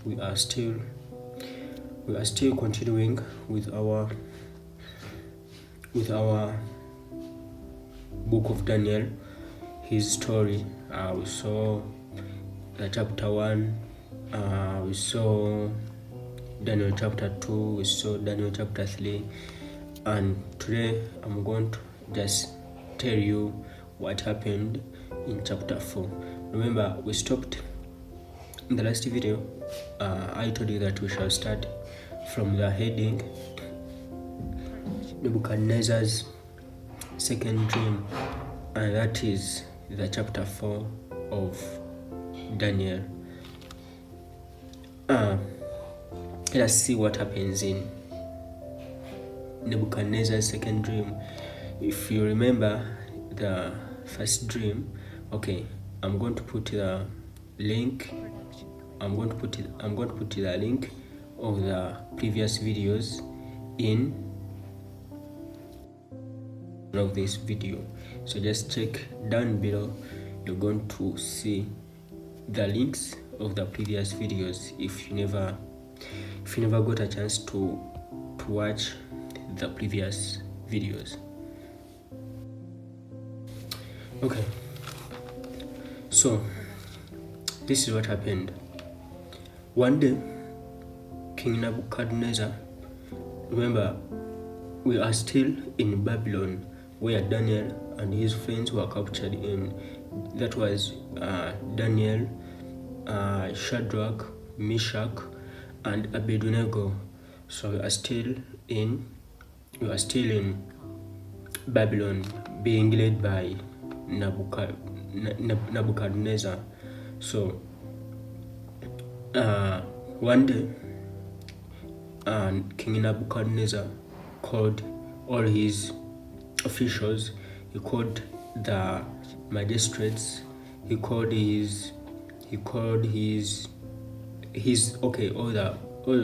we are still continuing with our book of Daniel, his story. We saw chapter 1, we saw Daniel chapter 2, we saw Daniel chapter 3, and today I'm going to just tell you what happened in chapter 4. Remember, we stopped in the last video. I told you that we shall start from the heading Nebuchadnezzar's second dream, and that is the chapter 4 of Daniel. Let's see what happens in Nebuchadnezzar's second dream. If you remember the first dream, okay, I'm going to put the link. I'm going to put the link of the previous videos in of this video. So just check down below. You're going to see the links of the previous videos if you never got a chance to watch the previous videos. Okay, so this is what happened. One day, King Nebuchadnezzar, remember, we are still in Babylon, where Daniel and his friends were captured in. That was Daniel, Shadrach, Meshach, and Abednego. So we are still in Babylon, being led by Nebuchadnezzar. So one day, King Nebuchadnezzar called all his officials. He called the magistrates. He called his all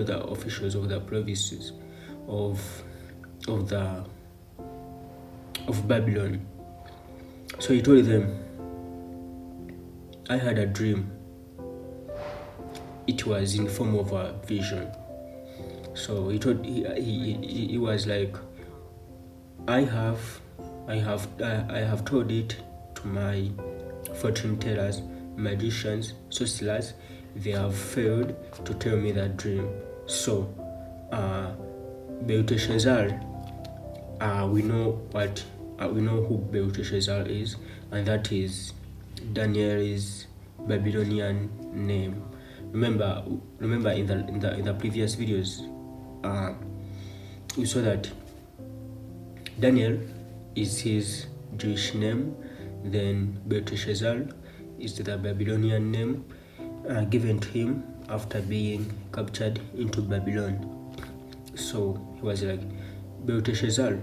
the officials of the provinces of Babylon. So he told them, I had a dream. It was in the form of a vision. So he was like, I have told it to my fortune tellers, magicians, sorcerers. They have failed to tell me that dream. So Belteshazzar, we know who Belteshazzar is, and that is Daniel's Babylonian name. Remember in the previous videos, we saw that Daniel is his Jewish name, then Belteshazzar is the Babylonian name given to him after being captured into Babylon. So he was like, Belteshazzar,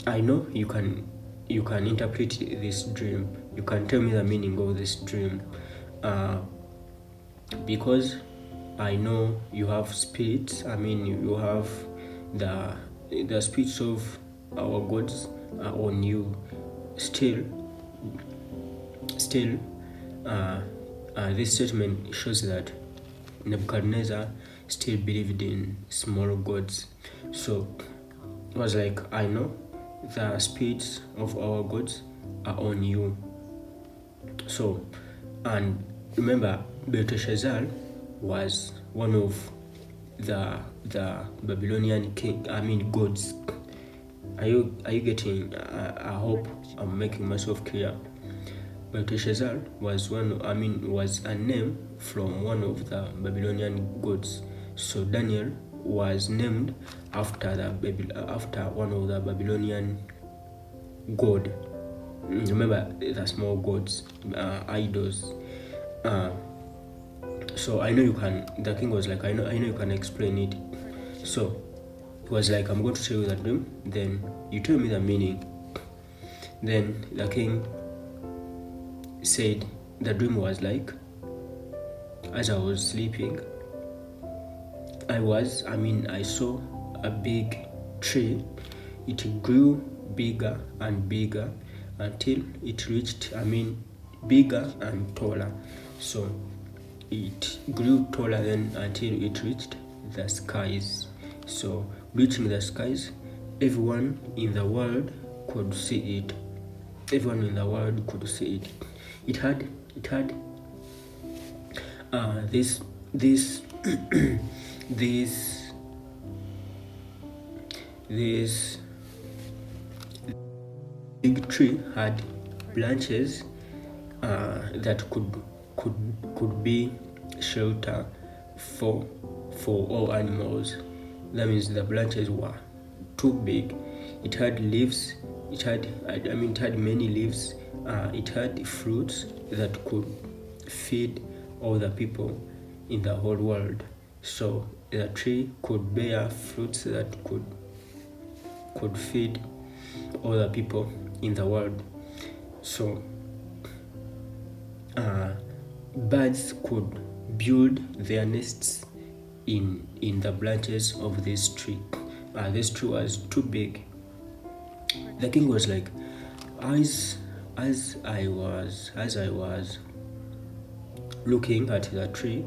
I know you can interpret this dream. You can tell me the meaning of this dream, because I know you have spirits. I mean, you have the spirits of our gods on you. Still, this statement shows that Nebuchadnezzar still believed in small gods. So it was like, I know the spirits of our gods are on you. So, and remember, Belteshazzar was one of the Babylonian gods. Are you getting? I hope I'm making myself clear. Belteshazzar was was a name from one of the Babylonian gods. So Daniel was named after one of the Babylonian god. Remember the small gods, idols. So I know you can. The king was like, I know you can explain it. So he was like, I'm going to tell you the dream, then you tell me the meaning. Then the king said the dream was like, as I was sleeping, I saw a big tree. It grew bigger and bigger until it reached, bigger and taller. So it grew taller then until it reached the skies. So reaching the skies, everyone in the world could see it. Everyone in the world could see it. It had this this this big tree had branches that could be shelter for all animals. That means the branches were too big. It had leaves. It had many leaves. It had fruits that could feed all the people in the whole world. So the tree could bear fruits that could feed all the people in the world. So birds could build their nests in the branches of this tree. This tree was too big. The king was like, as I was looking at the tree,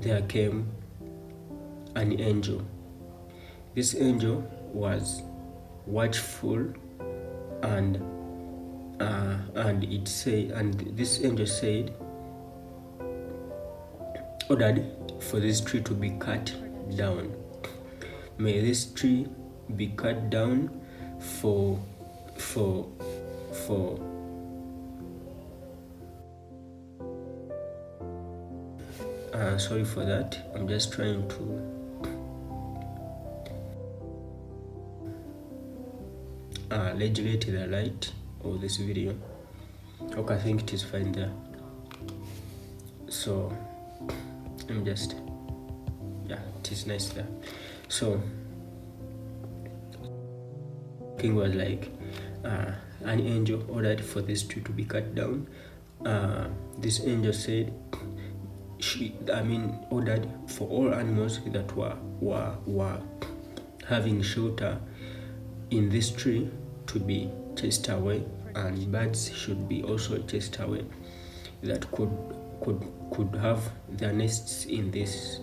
there came an angel. This angel was watchful, and this angel said, ordered for this tree to be cut down. May this tree be cut down for sorry for that. I'm just trying to legislate the light of this video. Okay, I think it is fine there. So I'm just, yeah, it is nice there. So king was like, an angel ordered for this tree to be cut down. This angel said, ordered for all animals that were having shelter in this tree to be chased away, and birds should be also chased away that could have their nests in this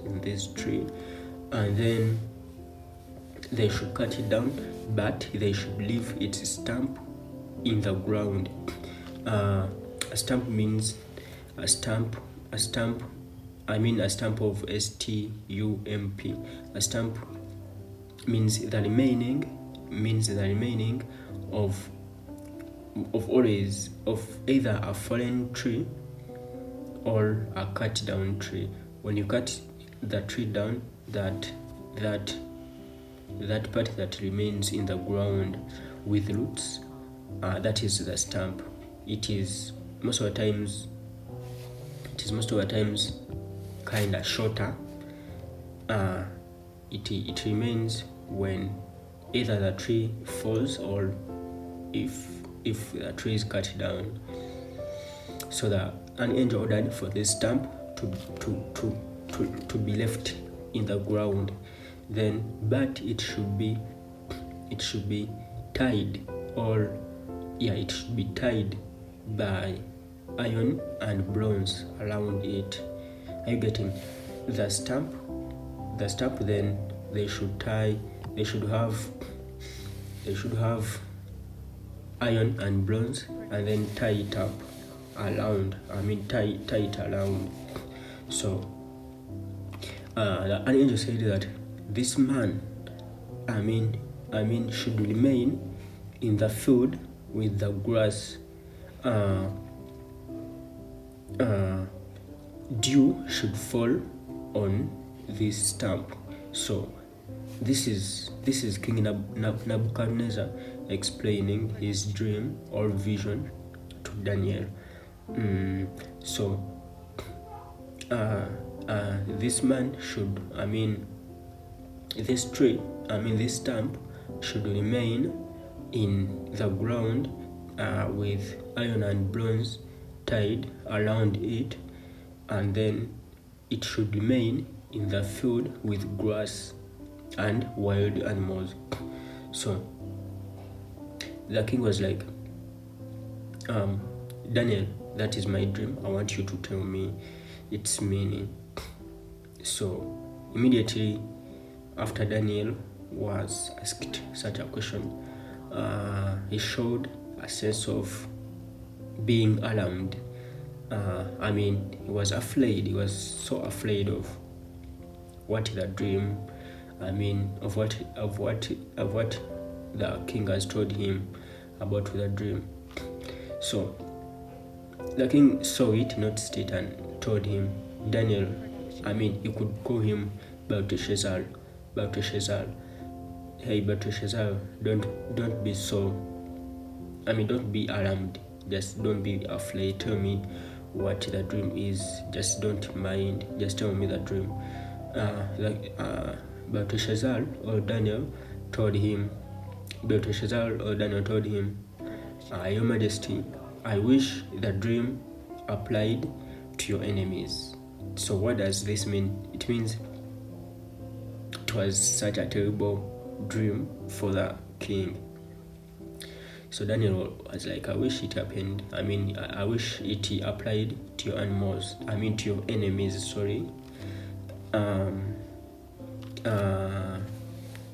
tree, and then they should cut it down, but they should leave its stump in the ground. A stump means a stump of STUMP. A stump means the remaining of either a fallen tree or a cut down tree. When you cut the tree down, that part that remains in the ground with roots, that is the stump. It is most of the times kind of shorter. It remains when either the tree falls or if the tree is cut down. So an angel ordered for this stump to be left in the ground, but it should be tied, it should be tied by iron and bronze around it. Are you getting? The stump, then they should have iron and bronze, and then tie it up around. Tie it around. So the angel said that this man, should remain in the field with the grass. Dew should fall on this stump. So this is King Nebuchadnezzar explaining his dream or vision to Daniel. This man should, this tree, this stump should remain in the ground with iron and bronze tied around it, and then it should remain in the field with grass and wild animals. So the king was like, Daniel, that is my dream. I want you to tell me its meaning. So immediately after Daniel was asked such a question, he showed a sense of being alarmed. He was afraid. He was so afraid of what the dream, of what the king has told him about the dream. So the king saw it, noticed it, and told him, Daniel, you could call him Belteshazzar. Belteshazzar. Hey Belteshazzar, don't be so. Don't be alarmed. Just don't be afraid. Tell me what the dream is. Just don't mind. Just tell me the dream. Belteshazzar or Daniel told him. Your Majesty, I wish the dream applied to your enemies. So what does this mean? It means it was such a terrible dream for the king. So Daniel was like, I wish it happened. I wish it applied to your animals. To your enemies, sorry.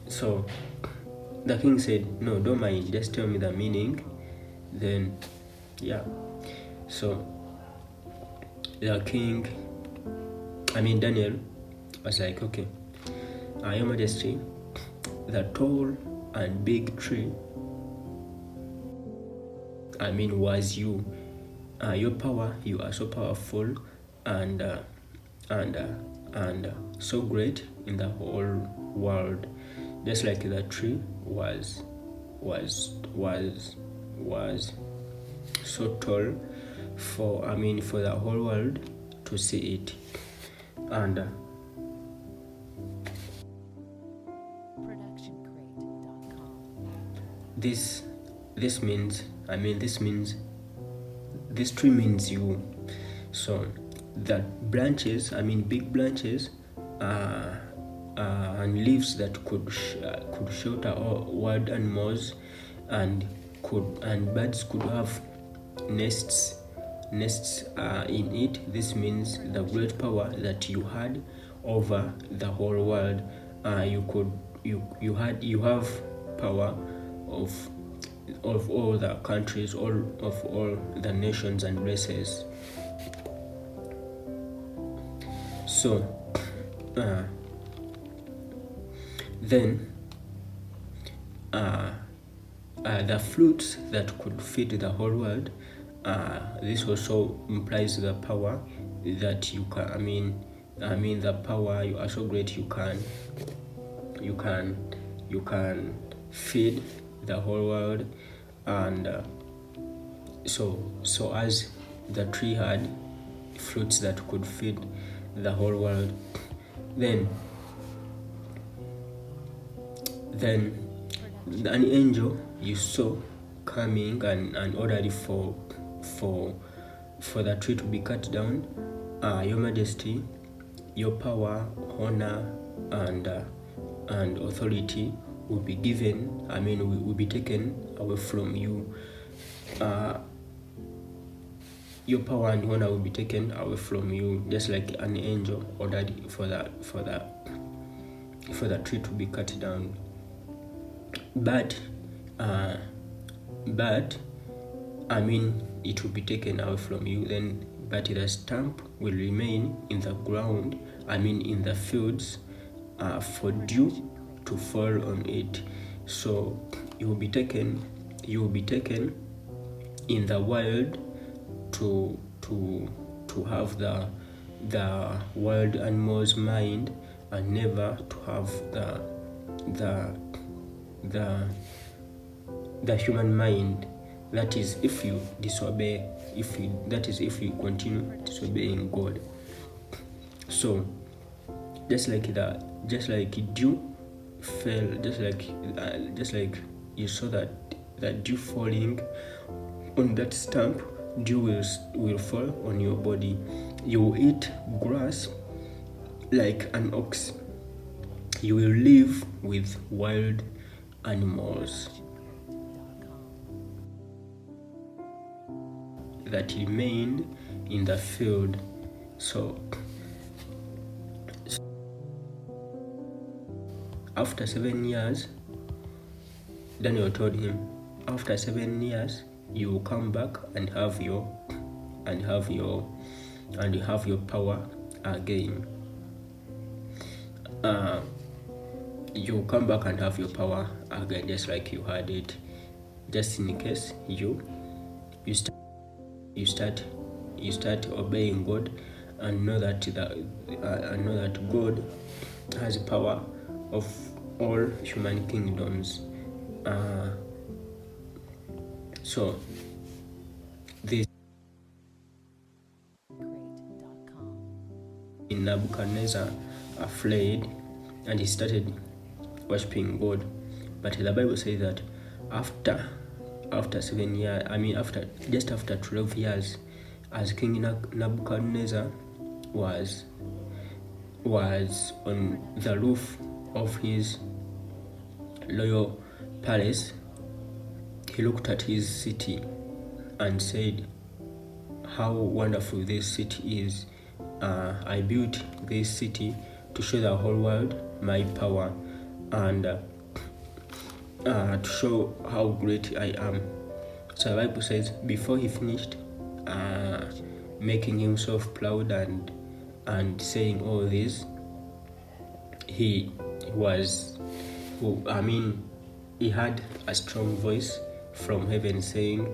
So the king said, no, don't mind. Just tell me the meaning. Then, yeah. So the king, Daniel was like, okay, Your Majesty, the tall and big tree, was you. Your power, you are so powerful and so great in the whole world, just like the tree was so tall for the whole world to see it. And this means this tree means you. So that branches, big branches, and leaves that could shelter all wild animals, and birds could have nests in it. This means the great power that you had over the whole world. You have power of all the countries, of all the nations and races. So then the fruits that could feed the whole world, this also implies the power that you can, the power, you are so great, you can feed the whole world. And so as the tree had fruits that could feed the whole world, then an angel you saw coming and ordered for the tree to be cut down. Your Majesty, your power, honor, and authority will be given, will be taken away from you. Your power and honor will be taken away from you, just like an angel ordered for the tree to be cut down. But it will be taken away from you. Then, but the stump will remain in the ground, in the fields, for dew to fall on it. So you will be taken in the wild to have the wild animals' mind, and never to have the human mind. That is, if you disobey, if you continue disobeying God. So just like dew fell, just like you saw that dew falling on that stump, dew will fall on your body. You will eat grass like an ox. You will live with wild animals that remained in the field. So after 7 years, Daniel told him, after 7 years, you will come back and have your power again. You come back and have your power again, just like you had it. Just in case you start obeying God and know that God has power of all human kingdoms. So this in Nebuchadnezzar fled and he started worshiping God. But the Bible says that after 7 years, after 12 years, as King Nebuchadnezzar was on the roof of his royal palace, he looked at his city and said, how wonderful this city is. I built this city to show the whole world my power and to show how great I am. So the Bible says before he finished making himself proud and saying all this, he had a strong voice from heaven saying,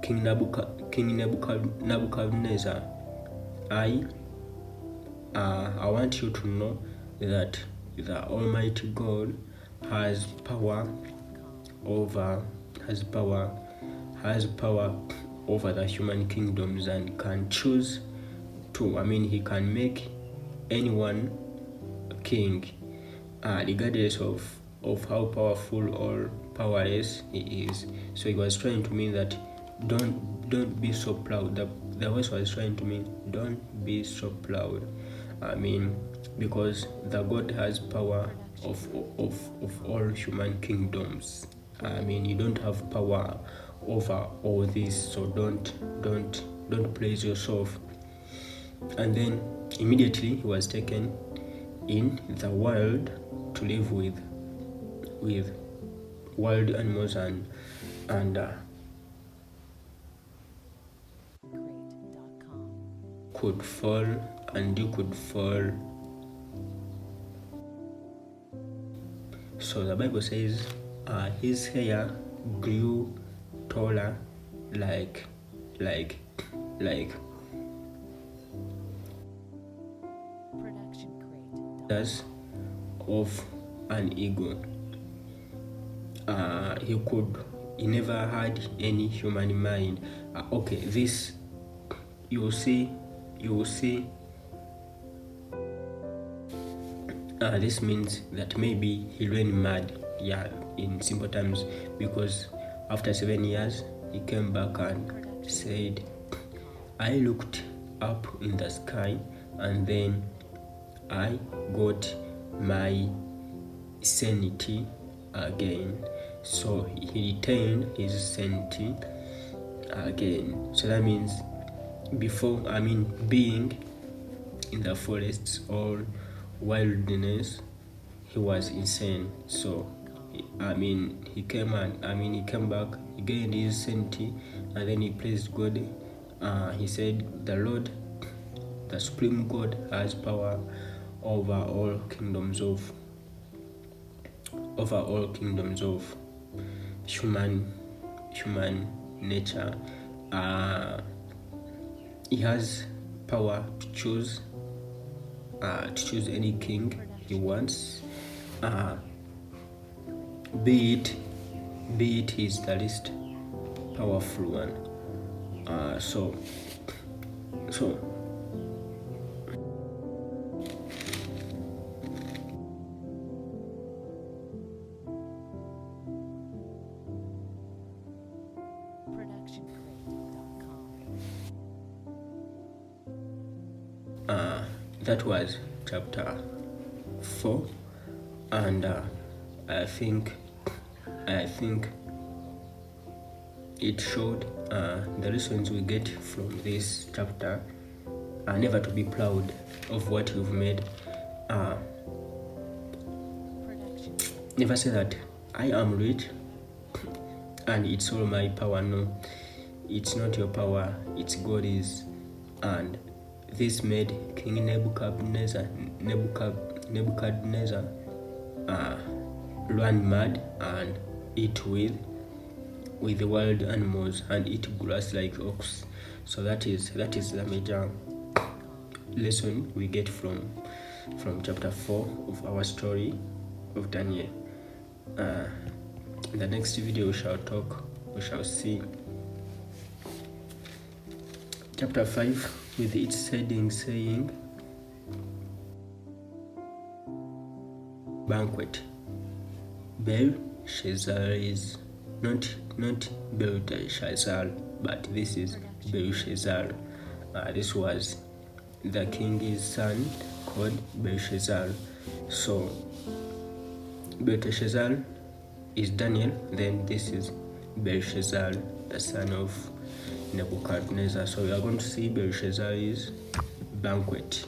King Nebuchadnezzar, I want you to know that the Almighty God has power over the human kingdoms and can choose to, he can make anyone king, regardless of how powerful or powerless he is. So he was trying to mean that don't be so proud. The voice was trying to mean don't be so proud. Because the God has power of all human kingdoms. You don't have power over all this, so don't praise yourself. And then immediately he was taken in the world to live with wild animals and could fall, and you could fall. So the Bible says his hair grew taller like feathers of an eagle. He never had any human mind. This you will see. This means that maybe he went mad, in simple terms, because after 7 years he came back and said, I looked up in the sky and then I got my sanity again. So he retained his sanity again. So that means before, being in the forests or wilderness, he was insane. So he came back, he gained his sanity, and then he praised God. He said, the Lord, the supreme God, has power over all kingdoms of human nature. He has power to choose any king he wants, be it he's the least powerful one. So that was chapter 4, and I think it showed the lessons we get from this chapter are never to be proud of what you've made. Never say that I am rich and it's all my power. No, it's not your power, it's God's. And this made King Nebuchadnezzar run mad and eat with the wild animals and eat grass like ox. So that is the major lesson we get from chapter 4 of our story of Daniel. In the next video we shall see chapter 5 with its heading saying banquet. Belshazzar is not Belteshazzar, but this is Belshazzar. This was the king's son called Belshazzar. So Belteshazzar is Daniel, then this is Belshazzar, the son of Nebuchadnezzar. So we are going to see Belshazzar's banquet.